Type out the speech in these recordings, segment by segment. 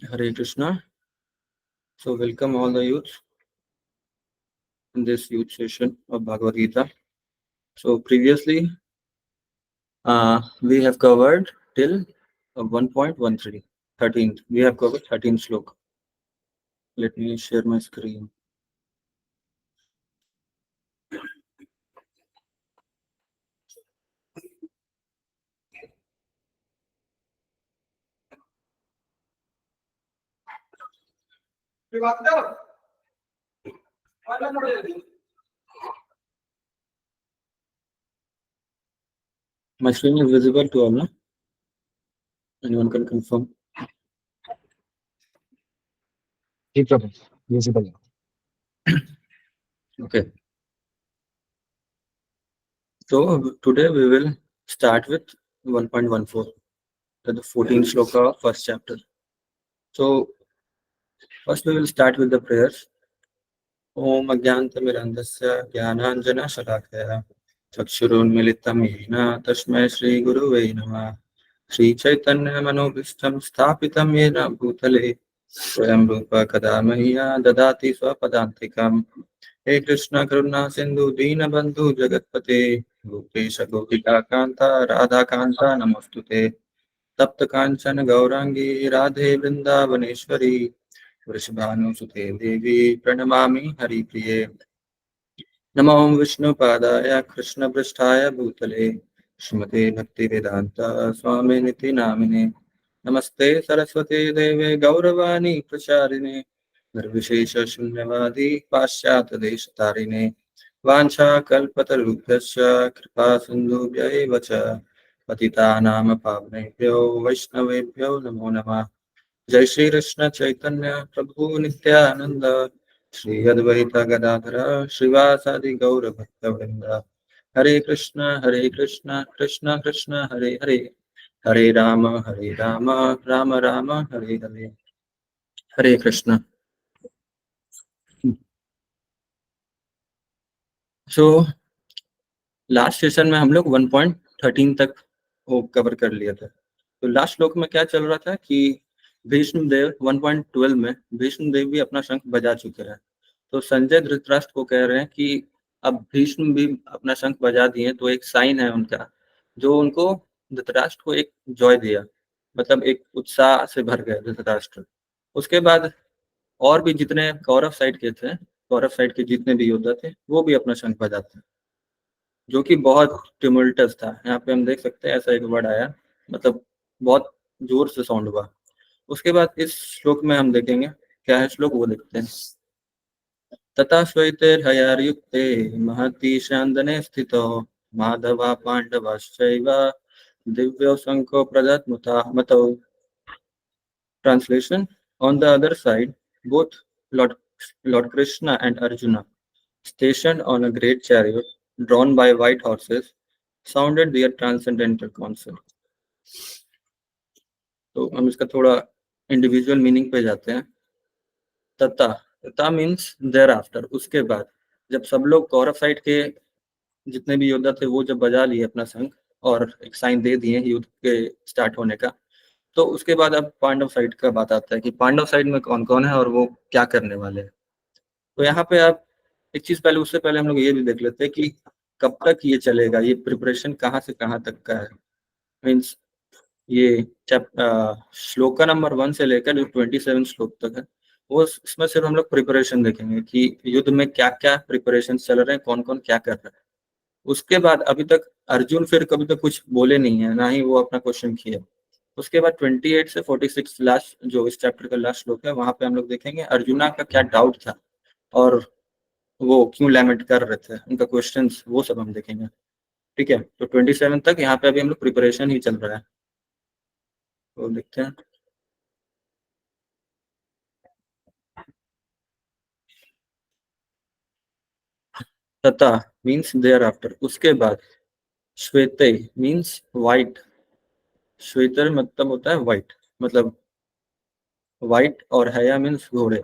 Hare Krishna. So, welcome all the youth in this youth session of Bhagavad Gita. So, previously we have covered till 1.13, 13th. We have covered 13th slok. Let me share my screen. My screen is visible to all, no? Anyone can confirm? जी Prabhu visible Okay. So, today we will start with 1.14, the 14th sloka of first chapter. So, first we will start with the prayers. ओम अज्ञानतिमिरन्धस्य ज्ञानाञ्जनशलाकया चक्षुरुन्मिलितं येन तस्मै श्रीगुरुवे नमः। श्रीचैतन्यमनोभीष्टं स्थापितं येन भूतले स्वयं रूप कदा मह्यं ददाति स्वपदान्तिकम्। हे कृष्ण करुणा सिन्धु दीनबन्धु जगत्पते गोपेश गोपिकान्ता राधाकान्ता नमोऽस्तुते। तप्त कांचन गौरांगी राधे वृंदावनेश्वरी वृषभानुसुते देवी प्रणमामि हरिप्रिये। नमो विष्णुपादाय कृष्णपृष्ठाय भूतले श्रीमते भक्तिवेदांत स्वामिनिति नामिने। नमस्ते सरस्वती देवे गौरवाणी प्रचारिणे निर्विशेष शून्यवादी पाश्चात्य देश तारिणे। वाञ्छाकल्पतरुभ्यश्च कृपा सिन्धुभ्य एव च पतितानां पावनेभ्यो वैष्णवेभ्यो नमो नमः। जय श्री कृष्ण चैतन्य प्रभु नित्यानंद श्री अद्वैत गदाधर श्रीवासादि गौर भक्तवृंद। हरे कृष्ण कृष्ण कृष्ण हरे हरे हरे राम राम राम हरे हरे। हरे कृष्ण। सो लास्ट सेशन में हम लोग 1.13 तक वो कवर कर लिया था। तो लास्ट श्लोक में क्या चल रहा था कि भीष्म देव 1.12 में भीष्म देव भी अपना शंख बजा चुके हैं। तो संजय धृतराष्ट्र को कह रहे हैं कि अब भीष्म भी अपना शंख बजा दिए, तो एक साइन है उनका जो उनको धृतराष्ट्र को एक जॉय दिया, मतलब एक उत्साह से भर गए धृतराष्ट्र। उसके बाद और भी जितने कौरव साइड के थे, कौरव साइड के जितने भी योद्धा थे वो भी अपना शंख बजाते, जो कि बहुत टिमुल्टस था। यहाँ पे हम देख सकते हैं ऐसा एक वर्ड आया, मतलब बहुत जोर से साउंड हुआ। उसके बाद इस श्लोक में हम देखेंगे क्या है श्लोक, वो देखते हैं। तथा श्वेतैर्हयार्युक्ते महती शान्दने स्थितो Madhava पाण्डवाश्चैव दिव्यो शंखो प्रदत्मुता मतौ। Translation: On the other side, both Lord Krishna and Arjuna, stationed on a great chariot drawn by white horses, sounded their transcendental concert. तो हम इसका थोड़ा इंडिविजुअल मीनिंग पे जाते हैं। तथा तथा मीन्स देयर आफ्टर, उसके बाद जब सब लोग कौरव साइड के जितने भी योद्धा थे वो जब बजा लिए अपना शंख और एक साइन दे दिए युद्ध के स्टार्ट होने का, तो उसके बाद अब पांडव साइड का बात आता है कि पांडव साइड में कौन कौन है और वो क्या करने वाले हैं। तो यहाँ पे आप एक चीज पहले, उससे पहले हम लोग ये भी देख लेते हैं कि कब तक ये चलेगा, ये प्रिपरेशन कहाँ से कहाँ तक का है। मीन्स ये श्लोका नंबर 1 से लेकर जो 27 श्लोक तक है, वो इसमें सिर्फ हम लोग प्रिपरेशन देखेंगे कि युद्ध में क्या क्या प्रिपरेशन चल रहे हैं, कौन कौन क्या कर रहा है। उसके बाद अभी तक अर्जुन फिर कभी तक कुछ बोले नहीं है, ना ही वो अपना क्वेश्चन किया। उसके बाद 28 से 46 लास्ट जो इस चैप्टर का लास्ट श्लोक है, वहां पे हम लोग देखेंगे अर्जुना का क्या डाउट था और वो क्यों लैमेंट कर रहे थे, उनका क्वेश्चंस, वो सब हम देखेंगे। ठीक है, तो 27 तक यहाँ पे अभी हम लोग प्रिपरेशन ही चल रहा है, तो देखते हैं। तथा मीन्स देयर आफ्टर, उसके बाद। श्वेते मीन्स व्हाइट, श्वेतर मतलब होता है व्हाइट, मतलब व्हाइट, और हया मीन्स घोड़े।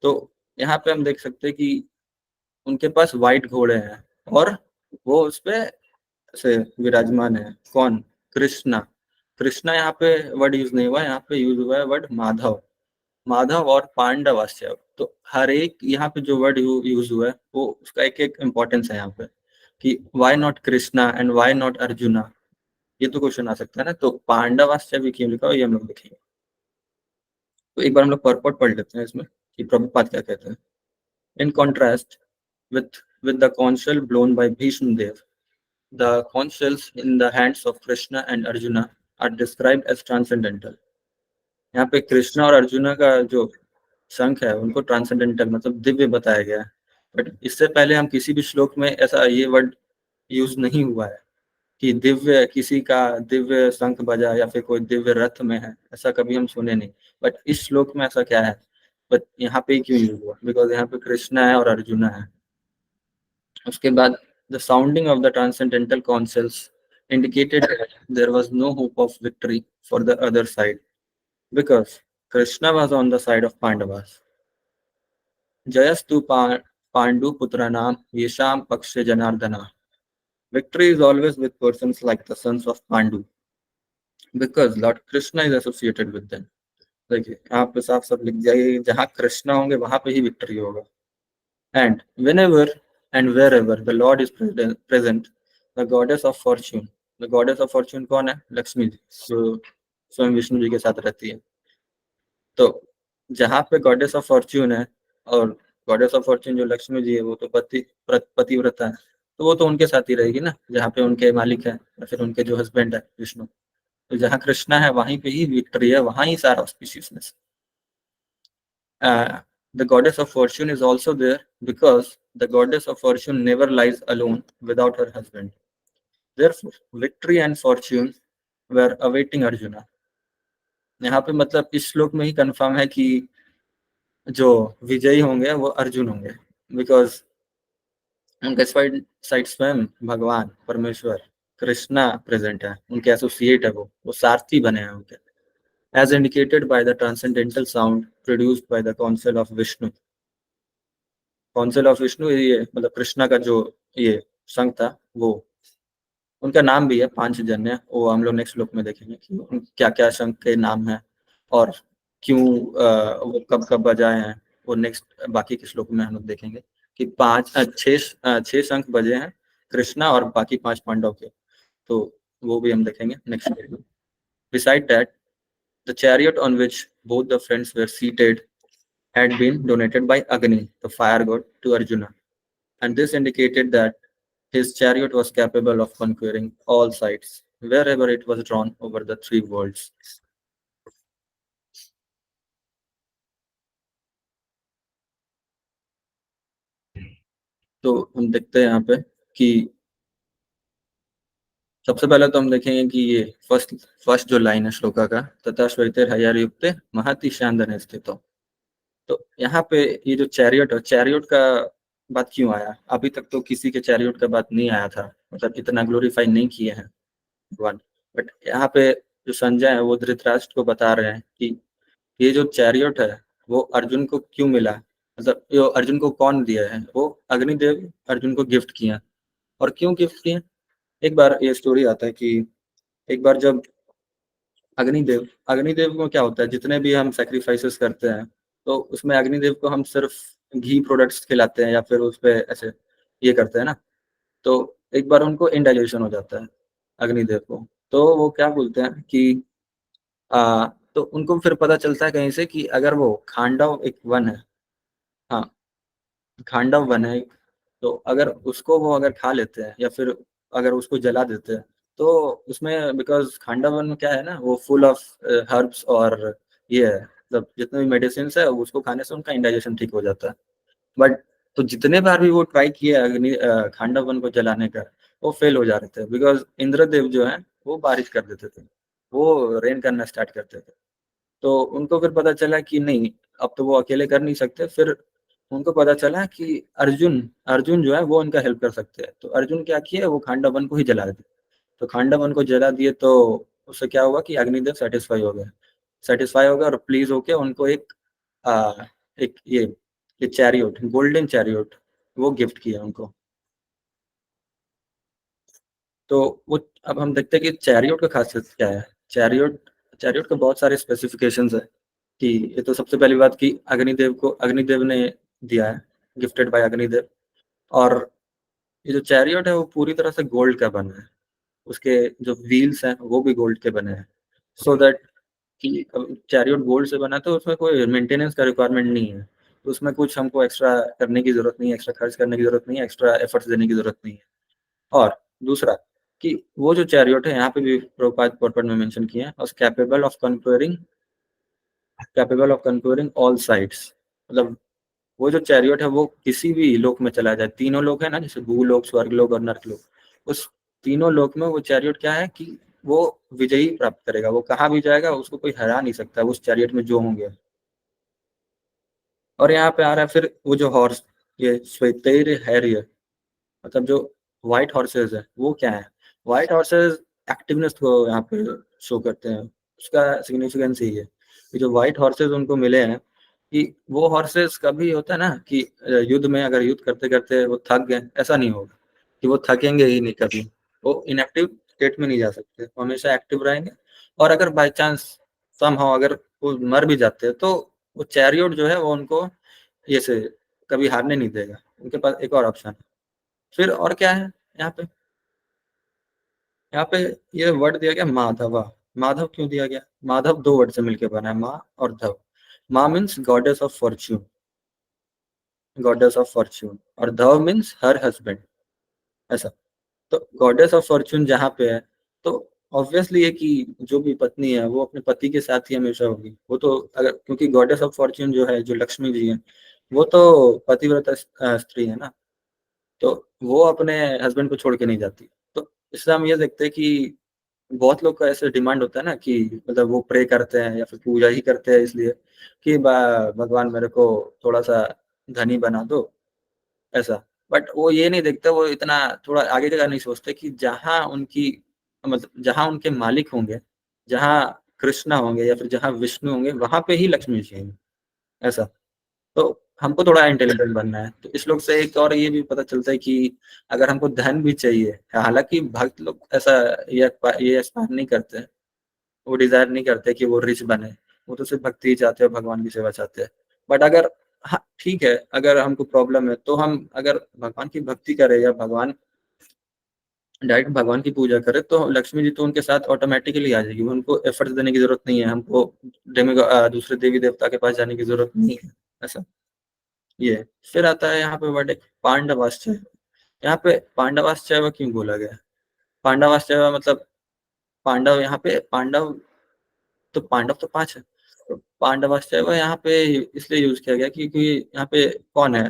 तो यहाँ पे हम देख सकते हैं कि उनके पास व्हाइट घोड़े हैं और वो उस पे से विराजमान है। कौन? कृष्णा। कृष्णा यहाँ पे वर्ड यूज नहीं हुआ, यहाँ पे यूज हुआ है वर्ड माधव। माधव और पांडवास्य। तो हर एक यहाँ पे जो वर्ड यूज हुआ है वो उसका एक एक इम्पोर्टेंस है यहाँ पे, कि why not Krishna and why not Arjuna, ये तो क्वेश्चन आ सकता है ना। तो पांडवास्य भी क्यों लिखा हो ये हम लोग देखेंगे। तो एक बार हम लोग परपॉट पढ़ लेते हैं इसमें कि प्रभुपाद क्या कहते हैं। In contrast with the conch blown by Bhishma Dev, the conchs in the hands of Krishna and Arjuna are described as transcendental। यहाँ पे कृष्णा और अर्जुना का जो शंख है उनको ट्रांसेंडेंटल मतलब दिव्य बताया गया है। बट इससे पहले हम किसी भी श्लोक में ऐसा ये वर्ड यूज नहीं हुआ है कि दिव्य किसी का दिव्य शंख बजा या फिर कोई दिव्य रथ में है, ऐसा कभी हम सुने नहीं। बट इस श्लोक में ऐसा क्या है, बट यहाँ पे क्यों यूज हुआ, बिकॉज यहाँ पे कृष्णा है और अर्जुना है। उसके बाद the sounding of the transcendental councils indicated that there was no hope of victory for the other side because Krishna was on the side of Pandavas। Jayastu Pandu Putranam Yesham Pakshe Janardana। Victory is always with persons like the sons of Pandu because Lord Krishna is associated with them। देखिए यहाँ पे साफ साफ लिख दिया है, जहाँ कृष्णा होंगे वहां पे ही विक्ट्री होगा। And whenever and wherever the Lord is present, the goddess of fortune, the goddess of fortune कौन है, लक्ष्मी जी, जो स्वयं विष्णु जी के साथ रहती है। तो जहाँ पे गॉडेस ऑफ फॉर्च्यून है और गॉडेस ऑफ फॉर्च्यून जो लक्ष्मी जी है वो तो पतिव्रता है, तो वो तो उनके साथ ही रहेगी ना, जहाँ पे उनके मालिक है या फिर उनके जो हस्बैंड है विष्णु। तो जहाँ कृष्णा है वहीं पे ही विक्ट्री है, वहाँ ही सारा auspiciousness. The goddess of fortune is also there because the goddess of fortune never lies alone without her husband। Therefore, victory and fortune were awaiting Arjuna। यहाँ पे मतलब इस श्लोक में ही कंफर्म है कि जो विजयी होंगे वो अर्जुन होंगे, बिकॉज उनके साइड स्वयं भगवान परमेश्वर कृष्णा प्रेजेंट है, उनके एसोसिएट है, वो सारथी बने हैं उनके, as indicated by the transcendental sound produced by the council of Vishnu. Council of Vishnu ये मतलब कृष्णा का जो ये संघ था, वो उनका नाम भी है पांचजन्य, वो हम लोग नेक्स्ट श्लोक में देखेंगे कि क्या क्या संघ के नाम है और क्यों वो कब कब बजाए हैं। वो नेक्स्ट बाकी के श्लोक में हम लोग देखेंगे कि छह शंख बजे हैं कृष्णा और बाकी 5 पांडव के, तो वो भी हम देखेंगे नेक्स्ट श्लोक में। Beside that, the chariot on which both the friends were seated had been donated by Agni, the fire god, to Arjuna, and this indicated that his chariot was capable of conquering all sides wherever it was drawn over the 3 worlds। तो हम देखते हैं यहाँ पे कि सबसे पहले तो हम देखेंगे कि ये फर्स्ट जो लाइन है श्लोका का, तथा श्वेतर हयार युक्ते महति शांदने स्थितो। तो यहाँ पे ये जो चैरियट का बात क्यों आया, अभी तक तो किसी के चैरियट का बात नहीं आया था, मतलब इतना ग्लोरीफाई नहीं किए हैं भगवान। बट यहाँ पे जो संजय है वो धृतराष्ट्र को बता रहे हैं कि ये जो चैरियट है वो अर्जुन को क्यों मिला, मतलब ये अर्जुन को कौन दिया है, वो अग्निदेव अर्जुन को गिफ्ट किया। और क्यों गिफ्ट किया, एक बार ये स्टोरी आता है कि एक बार जब अग्निदेव को क्या होता है, जितने भी हम सेक्रीफाइसेस करते हैं तो उसमें अग्निदेव को हम सिर्फ घी प्रोडक्ट्स खिलाते हैं या फिर उस पर ऐसे ये करते हैं ना। तो एक बार उनको इंडाइजेशन हो जाता है अग्निदेव को, तो वो क्या बोलते हैं कि तो उनको फिर पता चलता है कहीं से कि अगर वो खांडव एक वन है, हाँ खांडव वन है, तो अगर उसको वो अगर खा लेते हैं या फिर अगर उसको जला देते हैं तो उसमें, बिकॉज खांडव वन में क्या है ना, वो फुल ऑफ हर्ब्स और ये है, मतलब जितने भी मेडिसिन है उसको खाने से उनका इंडाइजेशन ठीक हो जाता है। बट तो जितने बार भी वो ट्राई किए खांडव वन को जलाने का, वो फेल हो जा रहे थे, बिकॉज इंद्रदेव जो है वो बारिश कर देते थे, वो रेन करना स्टार्ट करते थे। तो उनको फिर पता चला कि नहीं, अब तो वो अकेले कर नहीं सकते। फिर उनको पता चला कि अर्जुन अर्जुन जो है वो उनका हेल्प कर सकते हैं। तो अर्जुन क्या किए, वो खांडवन को ही जला दिए। तो खांडवन को जला दिए तो उससे क्या हुआ कि अग्निदेव सेटिस्फाई हो गया और प्लीज होके उनको आ, एक ये चैरियोट, गोल्डन चैरियोट वो गिफ्ट किया उनको। तो वो अब हम देखते हैं कि चैरियोट का खासियत क्या है। चैरियोट चैरियोट का बहुत सारे स्पेसिफिकेशंस है कि ये तो सबसे पहली बात कि अग्निदेव ने दिया है, गिफ्टेड बाय अग्निदेव। और ये जो चैरियट है वो पूरी तरह से गोल्ड का बना है। उसके जो व्हील्स हैं वो भी गोल्ड के बने हैं, सो दैट कि चैरियट गोल्ड से बना है तो उसमें कोई मेंटेनेंस का रिक्वायरमेंट नहीं है। तो उसमें कुछ हमको एक्स्ट्रा करने की ज़रूरत नहीं है, एक्स्ट्रा खर्च करने की ज़रूरत नहीं है, एक्स्ट्रा एफर्ट्स देने की ज़रूरत नहीं है। और दूसरा कि वो जो चैरियट है यहाँ पे भी प्रभुपाद पॉपट में मेंशन किया है, और कैपेबल ऑफ कंक्यूरिंग ऑल साइड्स। मतलब वो जो चैरियट है वो किसी भी लोक में चला जाए, तीनों लोक है ना, जैसे भूलोक, स्वर्गलोक और नर्कलोक, उस तीनों लोक में वो चैरियट क्या है कि वो विजयी प्राप्त करेगा। वो कहाँ भी जाएगा उसको कोई हरा नहीं सकता उस चैरियट में जो होंगे। और यहाँ पे आ रहा है फिर वो जो हॉर्स, ये श्वेतैर हैर्य, मतलब जो व्हाइट हॉर्सेस है वो क्या है। व्हाइट हॉर्सेस एक्टिवनेस को यहाँ पे शो करते हैं, उसका सिग्निफिकेंस यही है कि जो व्हाइट हॉर्सेस उनको मिले हैं कि वो हॉर्सेस कभी होता है ना कि युद्ध में अगर युद्ध करते करते वो थक गए, ऐसा नहीं होगा कि वो थकेंगे ही नहीं कभी। वो इनएक्टिव स्टेट में नहीं जा सकते, वो हमेशा एक्टिव रहेंगे। और अगर बाई चांस समहाउ अगर वो मर भी जाते हैं तो वो चैरियट जो है वो उनको ये से कभी हारने नहीं देगा। उनके पास एक और ऑप्शन है। फिर और क्या है यहाँ पे, यहाँ पे ये वर्ड दिया गया माधवा। माधव क्यों दिया गया? माधव दो वर्ड से मिलकर बना है, माँ और धव। माँ means goddess of Fortune, goddess of Fortune, और धव मीन्स हर हस्बैंड, ऐसा। तो गॉडेस ऑफ फॉर्च्यून जहाँ पे है तो ऑब्वियसली है कि जो भी पत्नी है वो अपने पति के साथ ही हमेशा होगी। वो तो अगर, क्योंकि गॉडेस ऑफ फॉर्च्यून जो है, जो लक्ष्मी जी है, वो तो पतिव्रता स्त्री है ना, तो वो अपने हस्बैंड को छोड़ के नहीं जाती। तो इससे हम ये देखते हैं कि बहुत लोग का ऐसे डिमांड होता है ना कि मतलब वो प्रे करते हैं या फिर पूजा ही करते हैं इसलिए कि भगवान मेरे को थोड़ा सा धनी बना दो, ऐसा। बट वो ये नहीं देखते, वो इतना थोड़ा आगे का नहीं सोचते कि जहाँ उनकी, मतलब जहाँ उनके मालिक होंगे, जहाँ कृष्णा होंगे या फिर जहाँ विष्णु होंगे, वहां पे ही लक्ष्मी जी होंगे, ऐसा। तो हमको थोड़ा इंटेलिजेंट बनना है। तो इस लोग से एक और ये भी पता चलता है कि अगर हमको धन भी चाहिए, हालांकि भक्त लोग ऐसा ये एस्पायर नहीं करते, वो डिजायर नहीं करते कि वो रिच बने। वो तो सिर्फ भक्ति ही चाहते हैं, भगवान की सेवा चाहते हैं। बट अगर, हाँ ठीक है, अगर हमको प्रॉब्लम है तो हम अगर भगवान की भक्ति करें या डायरेक्ट भगवान की पूजा करें तो लक्ष्मी जी तो उनके साथ ऑटोमेटिकली आ जाएगी। उनको एफर्ट्स देने की जरूरत नहीं है, हमको दूसरे देवी देवता के पास जाने की जरूरत नहीं है, ऐसा ये। फिर आता है यहाँ पे वर्ड एक पांडवाश्चय। यहाँ पे पांडवाश्चय क्यों बोला गया? पांडवाश्चय मतलब पांडव, यहाँ पे पांडव तो पांच है, तो पांडवाश्चय यहाँ पे इसलिए यूज किया गया क्योंकि यहाँ पे कौन है,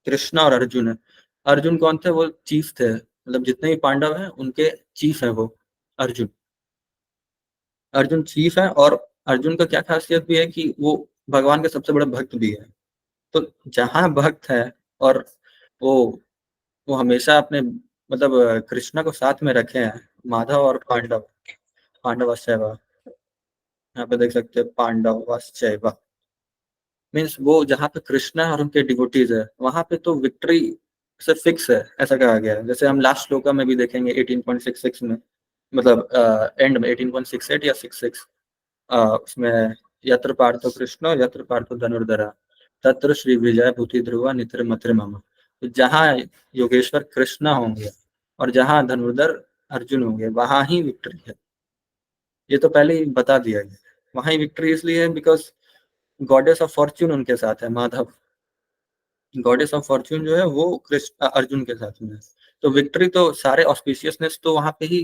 कृष्णा और अर्जुन है। अर्जुन कौन थे? वो चीफ थे, मतलब जितने भी पांडव हैं उनके चीफ है वो अर्जुन। अर्जुन चीफ है, और अर्जुन का क्या खासियत भी है कि वो भगवान के सबसे बड़े भक्त भी है। तो जहाँ भक्त है, और वो वो हमेशा अपने मतलब कृष्णा को साथ में रखे हैं, माधव और पांडवाश्चैव। यहाँ पे देख सकते हैं पांडवाश्चैव मीन्स वो जहाँ पे कृष्णा और उनके डिवोटीज है वहां पे तो विक्ट्री से फिक्स है, ऐसा कहा गया है। जैसे हम लास्ट श्लोका में भी देखेंगे 18.66 में, मतलब एंड में 18.68 या 66, उसमें यत्र पार्थो कृष्णो यत्र पार्थो धनुर्धरा तत्र श्री विजय भूति ध्रुवा नित्र मत्र मम। तो जहाँ योगेश्वर कृष्णा होंगे और जहाँ धनुर्धर अर्जुन होंगे वहां ही विक्ट्री है। ये तो पहले ही बता दिया गया। वहां ही विक्ट्री इसलिए है बिकॉज गॉडेस ऑफ फॉर्च्यून उनके साथ है, माधव। गॉडेस ऑफ फॉर्च्यून जो है वो कृष्ण अर्जुन के साथ में है। तो विक्ट्री तो सारे ऑस्पिशियसनेस तो वहां पे ही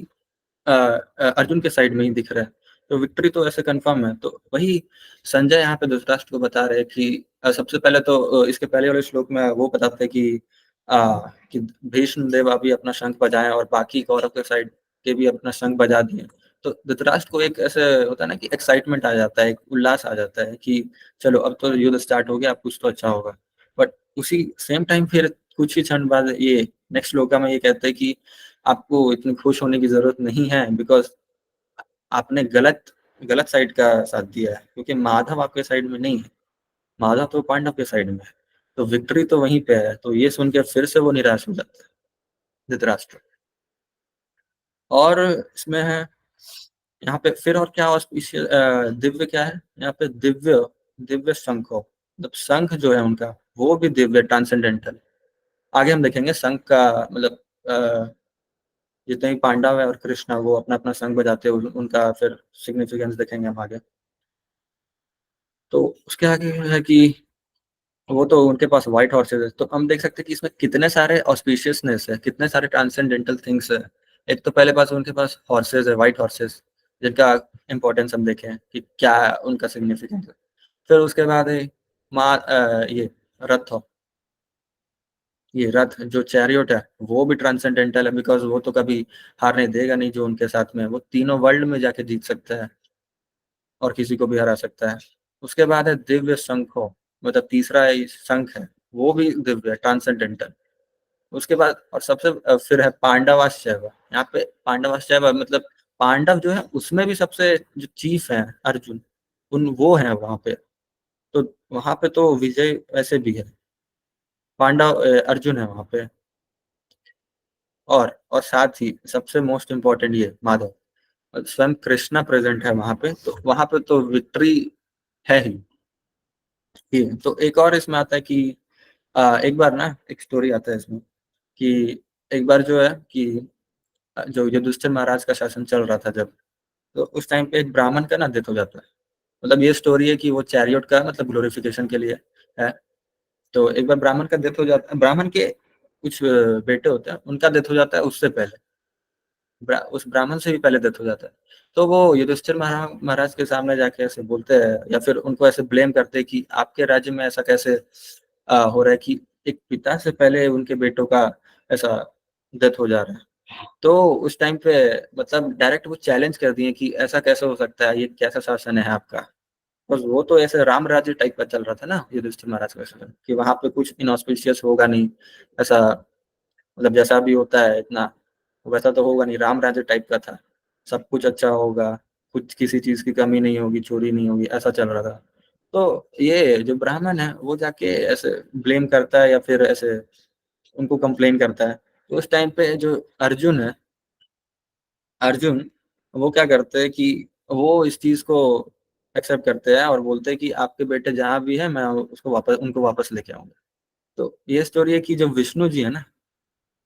अर्जुन के साइड में ही दिख रहा है। तो विक्ट्री तो ऐसे कंफर्म है। तो वही संजय यहाँ पे धृतराष्ट्र को बता रहे हैं कि सबसे पहले तो इसके पहले वाले श्लोक में वो बताते हैं कि भीष्म देव अभी अपना शंख बजाएं और बाकी कौरव के साइड के भी अपना शंख बजा दिए। तो धृतराष्ट्र को एक ऐसे होता है ना कि एक्साइटमेंट आ जाता है, एक उल्लास आ जाता है कि चलो अब तो युद्ध स्टार्ट हो गया, अब कुछ तो अच्छा होगा। बट उसी सेम टाइम फिर कुछ ही क्षण बाद ये नेक्स्ट श्लोका में ये कहते हैं कि आपको इतनी खुश होने की जरूरत नहीं है, बिकॉज आपने गलत गलत साइड का साथ दिया है, क्योंकि माधव आपके साइड में नहीं है, माधव तो पांडव के साइड में है। तो विक्ट्री तो वहीं पे है। तो ये सुन के फिर से वो निराश हो जाता है धृतराष्ट्र। और इसमें है यहाँ पे फिर और क्या auspicious, दिव्य क्या है यहाँ पे? दिव्य दिव्य शंखो, मतलब शंख जो है उनका वो भी दिव्य, ट्रांसेंडेंटल। आगे हम देखेंगे शंख का मतलब जितने भी पांडव है और कृष्णा वो अपना अपना शंख बजाते हैं, उनका फिर सिग्निफिकेंस देखेंगे हम आगे। तो उसके आगे है कि वो तो उनके पास व्हाइट हॉर्सेस है, तो हम देख सकते हैं कि इसमें कितने सारे ऑस्पिशियसनेस है, कितने सारे ट्रांसेंडेंटल थिंग्स है। एक तो पहले पास उनके पास हॉर्सेस है, व्हाइट हॉर्सेस, जिनका इंपॉर्टेंस हम देखें कि क्या उनका सिग्निफिकेंस है। फिर उसके बाद है ये रथ हो, ये रथ जो चैरियोट है वो भी ट्रांसेंडेंटल है, बिकॉज वो तो कभी हारने देगा नहीं, जो उनके साथ में है वो तीनों वर्ल्ड में जाके जीत सकता है और किसी को भी हरा सकता है। उसके बाद है दिव्य शंखो, मतलब तीसरा शंख है, वो भी दिव्य है, ट्रांसेंडेंटल। उसके बाद और सबसे फिर है पांडवाश्चैव। यहाँ पे पांडवाश्चैव मतलब पांडव जो है उसमें भी सबसे जो चीफ है अर्जुन, उन वो है वहां पे। तो वहां पे तो विजय ऐसे भी है, पांडव अर्जुन है वहां पे। और साथ ही सबसे मोस्ट इम्पोर्टेंट ये माधव, स्वयं कृष्णा प्रेजेंट है वहां पे, तो वहां पे तो विक्ट्री है ही। ये तो एक और इसमें आता है कि एक बार ना एक स्टोरी आता है इसमें कि एक बार जो है कि जो युधिष्ठिर महाराज का शासन चल रहा था जब, तो उस टाइम पे एक ब्राह्मण का ना डेथ हो जाता है। मतलब ये स्टोरी है कि वो चैरियोट का मतलब ग्लोरिफिकेशन के लिए है। तो एक बार ब्राह्मण का डेथ हो जाता है, ब्राह्मण के कुछ बेटे होते हैं, उनका डेथ हो जाता है उससे पहले, उस ब्राह्मण से भी पहले डेथ हो जाता है। तो वो युधिष्ठिर महाराज के सामने जाके ऐसे बोलते हैं या फिर उनको ऐसे ब्लेम करते हैं कि आपके राज्य में ऐसा कैसे हो रहा है कि एक पिता से पहले उनके बेटों का ऐसा डेथ हो जा रहा है। तो उस टाइम पे मतलब डायरेक्ट वो चैलेंज कर दिए कि ऐसा कैसे हो सकता है, ये कैसा शासन है आपका। बस वो तो ऐसे राम राज्य टाइप का चल रहा था ना युधिष्ठिर महाराज का शासन, कि वहां पे कुछ इनऑस्पिशियस होगा नहीं ऐसा, मतलब जैसा भी होता है इतना वैसा तो होगा नहीं, राम राज्य टाइप का था। सब कुछ अच्छा होगा, कुछ किसी चीज की कमी नहीं होगी, चोरी नहीं होगी, ऐसा चल रहा था। तो ये जो ब्राह्मण है वो जाके ऐसे ब्लेम करता है या फिर ऐसे उनको कंप्लेन करता है। तो उस टाइम पे जो अर्जुन है, अर्जुन वो क्या करते हैं कि वो इस चीज को एक्सेप्ट करते हैं और बोलते हैं कि आपके बेटे जहाँ भी है मैं उसको वापस उनको वापस लेके आऊंगा। तो ये स्टोरी है कि जो विष्णु जी है ना,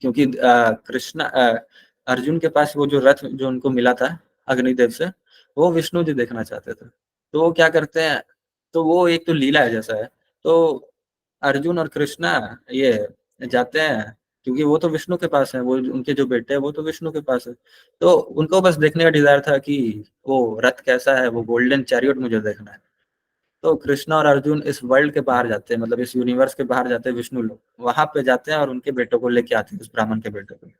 क्योंकि कृष्ण अर्जुन के पास वो जो रथ जो उनको मिला था अग्निदेव से, वो विष्णु जी देखना चाहते थे। तो वो क्या करते हैं, तो वो एक तो लीला है जैसा है, तो अर्जुन और कृष्णा ये जाते हैं, क्योंकि वो तो विष्णु के पास है, वो उनके जो बेटे हैं वो तो विष्णु के पास है। तो उनको बस देखने का डिजायर था कि वो रथ कैसा है, वो गोल्डन चैरियट मुझे देखना है। तो कृष्णा और अर्जुन इस वर्ल्ड के बाहर जाते हैं, मतलब इस यूनिवर्स के बाहर जाते हैं, विष्णु लोग वहां पे जाते हैं और उनके बेटों को लेके आते हैं, उस ब्राह्मण के बेटों को।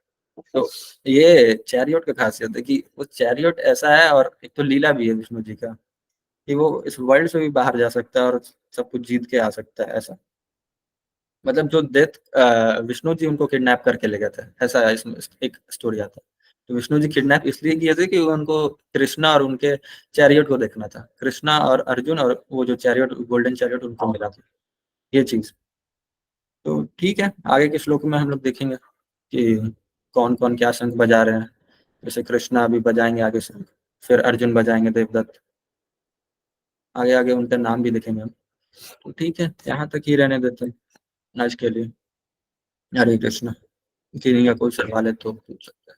तो ये चैरियट का खासियत है कि वो चैरियट ऐसा है, और एक तो लीला भी है विष्णु जी का कि वो इस वर्ल्ड से भी बाहर जा सकता है और सब कुछ जीत के आ सकता है ऐसा। मतलब जो डेथ विष्णु जी उनको किडनैप करके ले गए थे, ऐसा इसमें एक स्टोरी आता है। तो विष्णु जी किडनैप इसलिए किए थे कि उनको कृष्णा और उनके चैरियट को देखना था, कृष्णा और अर्जुन और वो जो चैरियट गोल्डन चैरियट उनको मिला था, ये चीज। तो ठीक है, आगे के श्लोक में हम लोग देखेंगे कि कौन कौन क्या शंख बजा रहे हैं। जैसे कृष्णा अभी बजाएंगे आगे शंख, फिर अर्जुन बजाएंगे देवदत्त, आगे आगे उनका नाम भी देखेंगे हम। तो ठीक है, यहाँ तक ही रहने देते हैं आज के लिए। हरे कृष्णा। किन्हीं का कोई सवाल है तो पूछ सकते हैं।